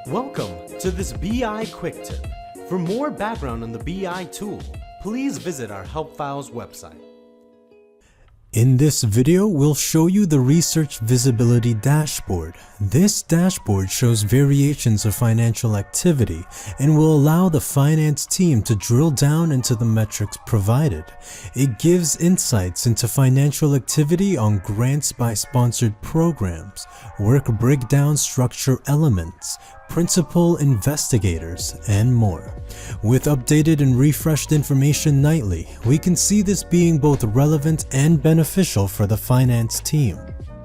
Welcome to this BI Quick Tip. For more background on the BI tool, please visit our Help Files website. In this video, we'll show you the Research Visibility Dashboard. This dashboard shows variations of financial activity and will allow the finance team to drill down into the metrics provided. It gives insights into financial activity on grants by sponsored programs, work breakdown structure elements, principal investigators, and more. With updated and refreshed information nightly, we can see this being both relevant and beneficial for the finance team.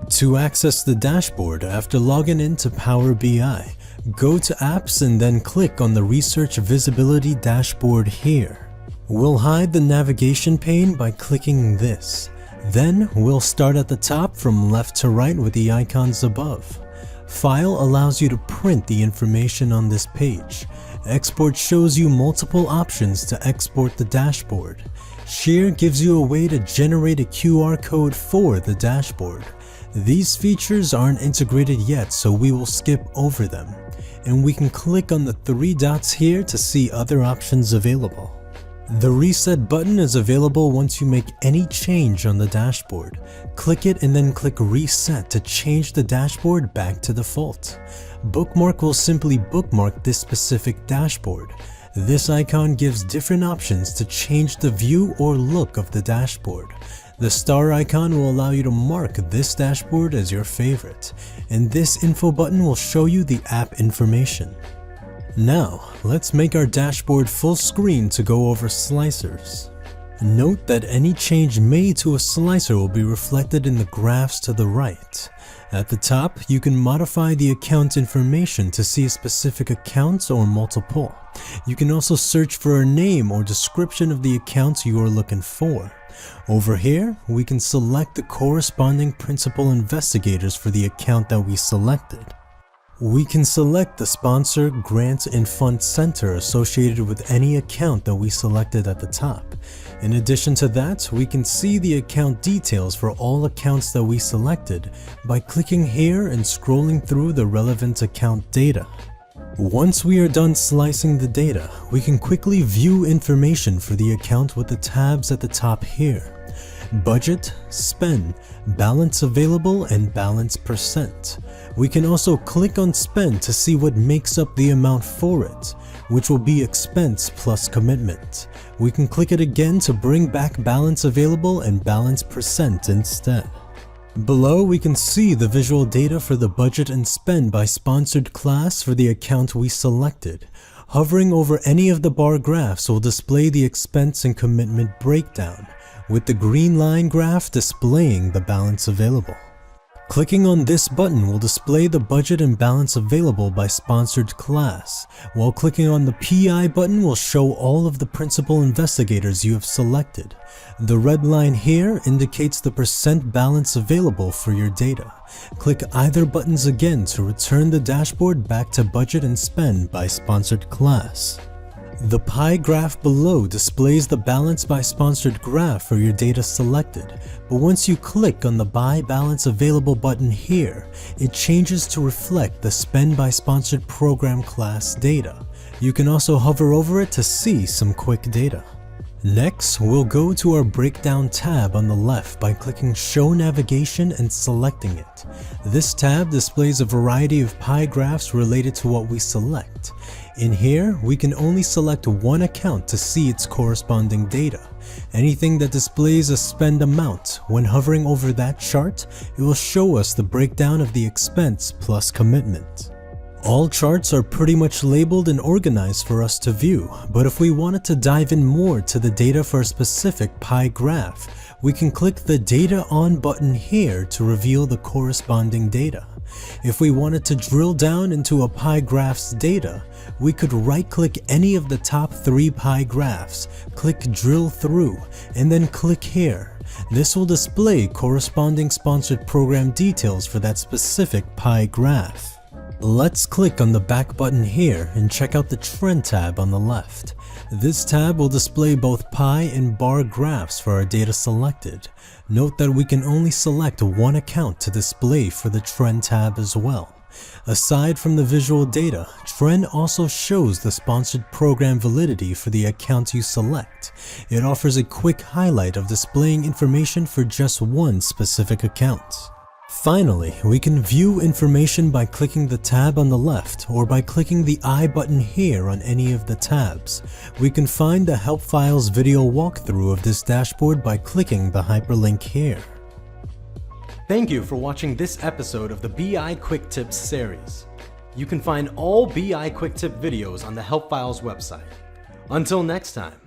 To access the dashboard after logging into Power BI, go to Apps and then click on the Research Visibility Dashboard here. We'll hide the navigation pane by clicking this. Then we'll start at the top from left to right with the icons above. File allows you to print the information on this page. Export shows you multiple options to export the dashboard. Share gives you a way to generate a QR code for the dashboard. These features aren't integrated yet, so we will skip over them. And we can click on the three dots here to see other options available. The reset button is available once you make any change on the dashboard. Click it and then click reset to change the dashboard back to default. Bookmark will simply bookmark this specific dashboard. This icon gives different options to change the view or look of the dashboard. The star icon will allow you to mark this dashboard as your favorite, and this info button will show you the app information. Now, let's make our dashboard full screen to go over slicers. Note that any change made to a slicer will be reflected in the graphs to the right. At the top, you can modify the account information to see a specific account or multiple. You can also search for a name or description of the account you are looking for. Over here, we can select the corresponding principal investigators for the account that we selected. We can select the sponsor, grant, and fund center associated with any account that we selected at the top. In addition to that, we can see the account details for all accounts that we selected by clicking here and scrolling through the relevant account data. Once we are done slicing the data, we can quickly view information for the account with the tabs at the top here. Budget, spend, balance available, and balance percent. We can also click on spend to see what makes up the amount for it, which will be expense plus commitment. We can click it again to bring back balance available and balance percent instead. Below, we can see the visual data for the budget and spend by sponsored class for the account we selected. Hovering over any of the bar graphs will display the expense and commitment breakdown, with the green line graph displaying the balance available. Clicking on this button will display the budget and balance available by sponsored class, while clicking on the PI button will show all of the principal investigators you have selected. The red line here indicates the percent balance available for your data. Click either buttons again to return the dashboard back to budget and spend by sponsored class. The pie graph below displays the balance by sponsored graph for your data selected, but once you click on the Buy Balance Available button here, it changes to reflect the Spend by Sponsored Program class data. You can also hover over it to see some quick data. Next, we'll go to our Breakdown tab on the left by clicking Show Navigation and selecting it. This tab displays a variety of pie graphs related to what we select. In here, we can only select one account to see its corresponding data. Anything that displays a spend amount, when hovering over that chart, it will show us the breakdown of the expense plus commitment. All charts are pretty much labeled and organized for us to view, but if we wanted to dive in more to the data for a specific pie graph, we can click the Data On button here to reveal the corresponding data. If we wanted to drill down into a pie graph's data, we could right-click any of the top 3 pie graphs, click Drill Through, and then click here. This will display corresponding sponsored program details for that specific pie graph. Let's click on the back button here and check out the Trend tab on the left. This tab will display both pie and bar graphs for our data selected. Note that we can only select one account to display for the Trend tab as well. Aside from the visual data, Trend also shows the sponsored program validity for the account you select. It offers a quick highlight of displaying information for just one specific account. Finally, we can view information by clicking the tab on the left or by clicking the I button here on any of the tabs. We can find the Help Files video walkthrough of this dashboard by clicking the hyperlink here. Thank you for watching this episode of the BI Quick Tips series. You can find all BI Quick Tip videos on the Help Files website. Until next time.